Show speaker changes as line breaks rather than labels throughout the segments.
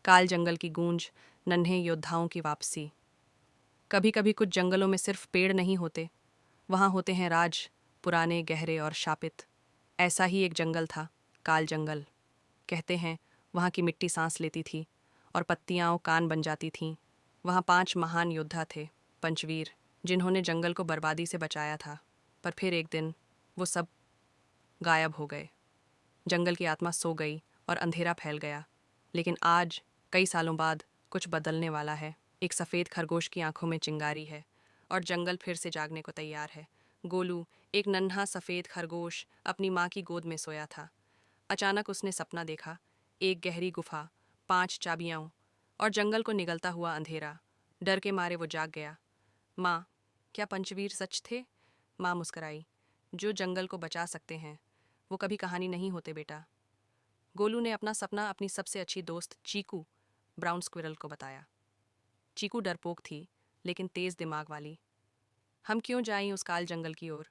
काल जंगल की गूंज, नन्हे योद्धाओं की वापसी। कभी कभी कुछ जंगलों में सिर्फ पेड़ नहीं होते, वहाँ होते हैं राज, पुराने, गहरे और शापित। ऐसा ही एक जंगल था, काल जंगल। कहते हैं वहाँ की मिट्टी सांस लेती थी और पत्तियाँ कान बन जाती थीं। वहाँ 5 महान योद्धा थे, पंचवीर, जिन्होंने जंगल को बर्बादी से बचाया था। पर फिर एक दिन वो सब गायब हो गए। जंगल की आत्मा सो गई और अंधेरा फैल गया। लेकिन आज, कई सालों बाद, कुछ बदलने वाला है। एक सफ़ेद खरगोश की आंखों में चिंगारी है और जंगल फिर से जागने को तैयार है। गोलू, एक नन्हा सफ़ेद खरगोश, अपनी माँ की गोद में सोया था। अचानक उसने सपना देखा, एक गहरी गुफा, 5 चाबियाँ और जंगल को निगलता हुआ अंधेरा। डर के मारे वो जाग गया। माँ, क्या पंचवीर सच थे? माँ मुस्कराई। जो जंगल को बचा सकते हैं वो कभी कहानी नहीं होते बेटा। गोलू ने अपना सपना अपनी सबसे अच्छी दोस्त चीकू, ब्राउन स्क्विरल को बताया। चीकू डरपोक थी, लेकिन तेज दिमाग वाली। हम क्यों जाएं उस काल जंगल की ओर?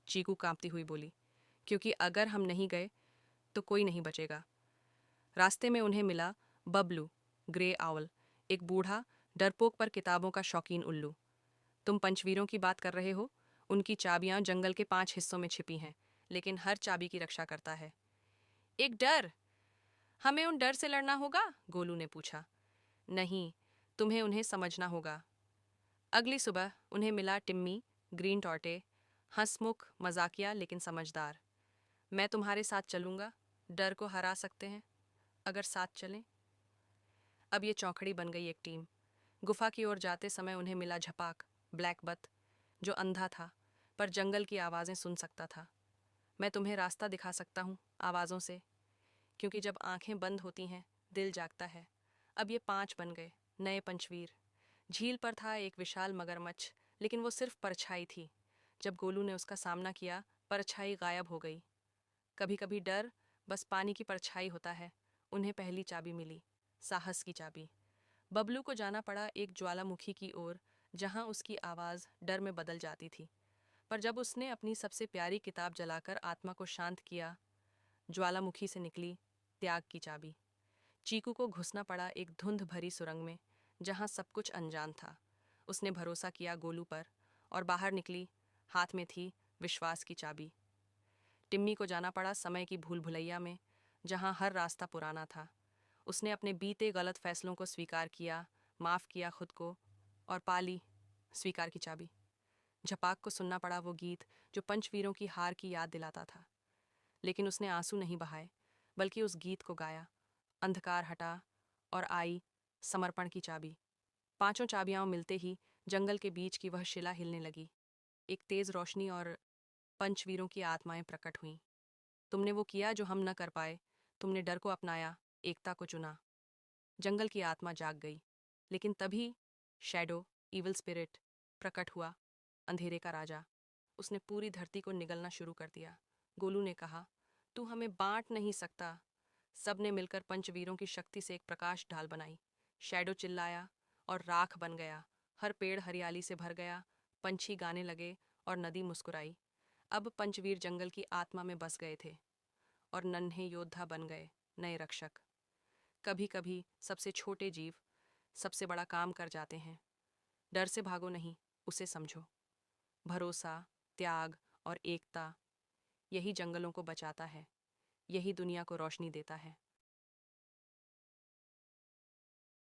चीकू कांपती हुई बोली। क्योंकि अगर हम नहीं गए तो कोई नहीं बचेगा। रास्ते में उन्हें मिला बबलू, ग्रे आउल, एक बूढ़ा, डरपोक पर किताबों का शौकीन उल्लू। तुम पंचवीरों की बात कर रहे हो? उनकी चाबियां जंगल के 5 हिस्सों में छिपी हैं, लेकिन हर चाबी की रक्षा करता है एक डर। हमें उन डर से लड़ना होगा? गोलू ने पूछा। नहीं, तुम्हें उन्हें समझना होगा। अगली सुबह उन्हें मिला टिम्मी, ग्रीन टॉर्टे, हंसमुख, मजाकिया लेकिन समझदार। मैं तुम्हारे साथ चलूंगा, डर को हरा सकते हैं अगर साथ चलें। अब ये चौखड़ी बन गई एक टीम। गुफा की ओर जाते समय उन्हें मिला झपाक, ब्लैक बथ, जो अंधा था पर जंगल की आवाज़ें सुन सकता था। मैं तुम्हें रास्ता दिखा सकता हूँ आवाज़ों से, क्योंकि जब आंखें बंद होती हैं दिल जागता है। अब ये 5 बन गए, नए पंचवीर। झील पर था एक विशाल मगरमच्छ, लेकिन वो सिर्फ परछाई थी। जब गोलू ने उसका सामना किया, परछाई गायब हो गई। कभी कभी डर बस पानी की परछाई होता है। उन्हें पहली चाबी मिली, साहस की चाबी। बबलू को जाना पड़ा एक ज्वालामुखी की ओर, जहां उसकी आवाज़ डर में बदल जाती थी। पर जब उसने अपनी सबसे प्यारी किताब जलाकर आत्मा को शांत किया, ज्वालामुखी से निकली त्याग की चाबी। चीकू को घुसना पड़ा एक धुंध भरी सुरंग में, जहां सब कुछ अनजान था। उसने भरोसा किया गोलू पर और बाहर निकली, हाथ में थी विश्वास की चाबी। टिम्मी को जाना पड़ा समय की भूल भुलैया में, जहां हर रास्ता पुराना था। उसने अपने बीते गलत फैसलों को स्वीकार किया, माफ़ किया खुद को और पाली स्वीकार की चाबी। झपाक को सुनना पड़ा वो गीत जो पंचवीरों की हार की याद दिलाता था। लेकिन उसने आंसू नहीं बहाए, बल्कि उस गीत को गाया। अंधकार हटा और आई समर्पण की चाबी। 5 चाबियां मिलते ही जंगल के बीच की वह शिला हिलने लगी। एक तेज रोशनी और पंचवीरों की आत्माएं प्रकट हुईं। तुमने वो किया जो हम न कर पाए। तुमने डर को अपनाया, एकता को चुना। जंगल की आत्मा जाग गई। लेकिन तभी शैडो, इविल स्पिरिट, प्रकट हुआ, अंधेरे का राजा। उसने पूरी धरती को निगलना शुरू कर दिया। गोलू ने कहा, तू हमें बांट नहीं सकता। सबने मिलकर पंचवीरों की शक्ति से एक प्रकाश ढाल बनाई। शैडो चिल्लाया और राख बन गया। हर पेड़ हरियाली से भर गया, पंछी गाने लगे और नदी मुस्कुराई। अब पंचवीर जंगल की आत्मा में बस गए थे और नन्हे योद्धा बन गए, नए रक्षक। कभी कभी सबसे छोटे जीव सबसे बड़ा काम कर जाते हैं। डर से भागो नहीं, उसे समझो। भरोसा, त्याग और एकता, यही जंगलों को बचाता है, यही दुनिया को रोशनी देता है।